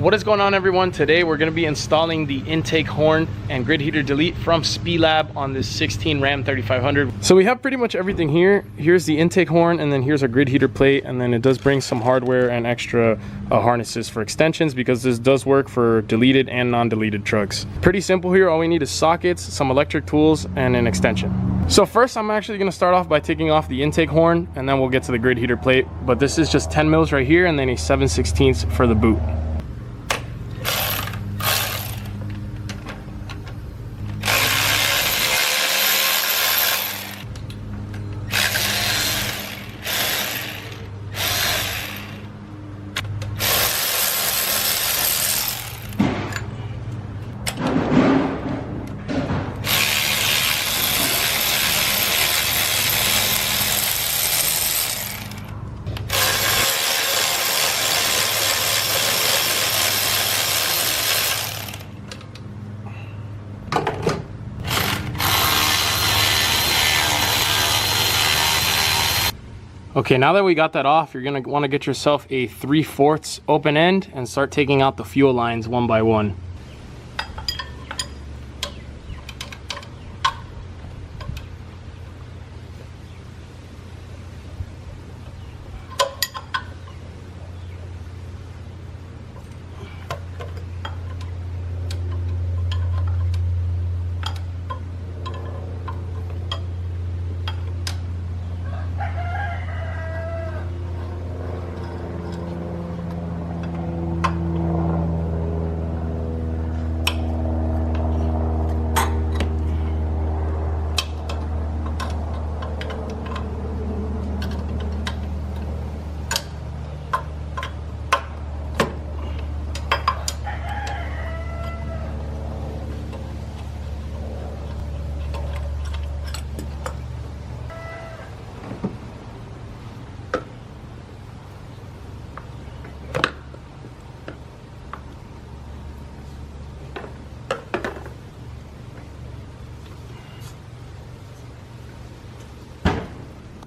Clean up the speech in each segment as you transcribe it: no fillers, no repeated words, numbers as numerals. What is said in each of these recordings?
What is going on, everyone? Today we're going to be installing the intake horn and grid heater delete from Spelab on this 16 Ram 3500. So we have pretty much everything here. Here's the intake horn, and then here's our grid heater plate, and then it does bring some hardware and extra harnesses for extensions because this does work for deleted and non-deleted trucks. Pretty simple here. All we need is sockets, some electric tools, and an extension. So first I'm actually going to start off by taking off the intake horn, and then we'll get to the grid heater plate. But this is just 10 mils right here, and then a 7/16 for the boot. Okay, now that we got that off, you're gonna wanna get yourself a 3/4 open end and start taking out the fuel lines one by one.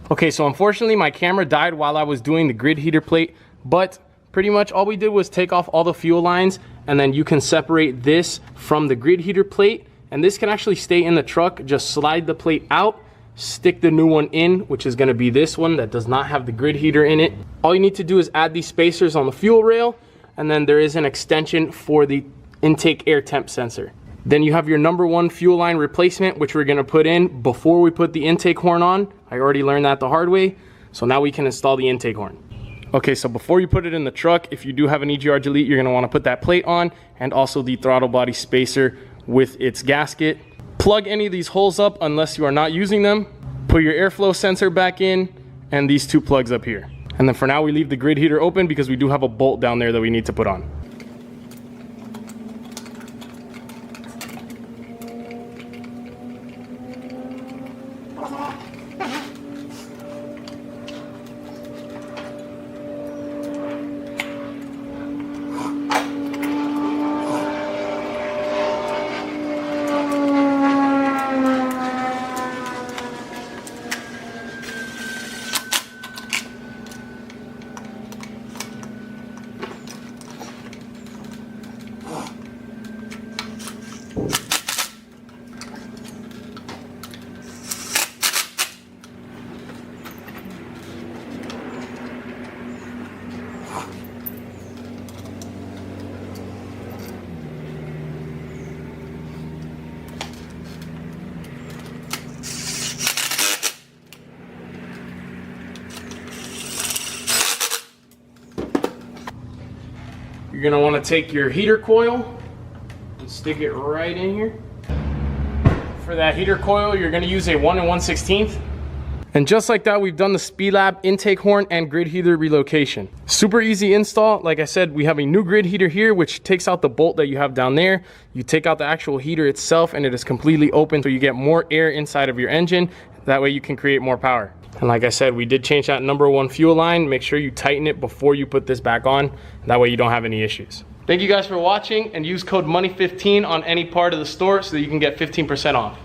Okay, so unfortunately my camera died while I was doing the grid heater plate, but pretty much all we did was take off all the fuel lines, and then you can separate this from the grid heater plate, and this can actually stay in the truck. Just slide the plate out, stick the new one in, which is gonna be this one that does not have the grid heater in it. All you need to do is add these spacers on the fuel rail, and then there is an extension for the intake air temp sensor. Then you have your #1 fuel line replacement, which we're gonna put in before we put the intake horn on. I already learned that the hard way. So now we can install the intake horn. Okay, so before you put it in the truck, if you do have an EGR delete, you're gonna wanna put that plate on and also the throttle body spacer with its gasket. Plug any of these holes up unless you are not using them. Put your airflow sensor back in and these two plugs up here. And then for now we leave the grid heater open because we do have a bolt down there that we need to put on. You're gonna wanna take your heater coil and stick it right in here. For that heater coil, you're gonna use a 1 1/16. And just like that, we've done the Spelab intake horn and grid heater relocation. Super easy install. Like I said, we have a new grid heater here, which takes out the bolt that you have down there. You take out the actual heater itself and it is completely open, so you get more air inside of your engine. That way you can create more power. And like I said, we did change that #1 fuel line. Make sure you tighten it before you put this back on. That way you don't have any issues. Thank you guys for watching, and use code MONEY15 on any part of the store so that you can get 15% off.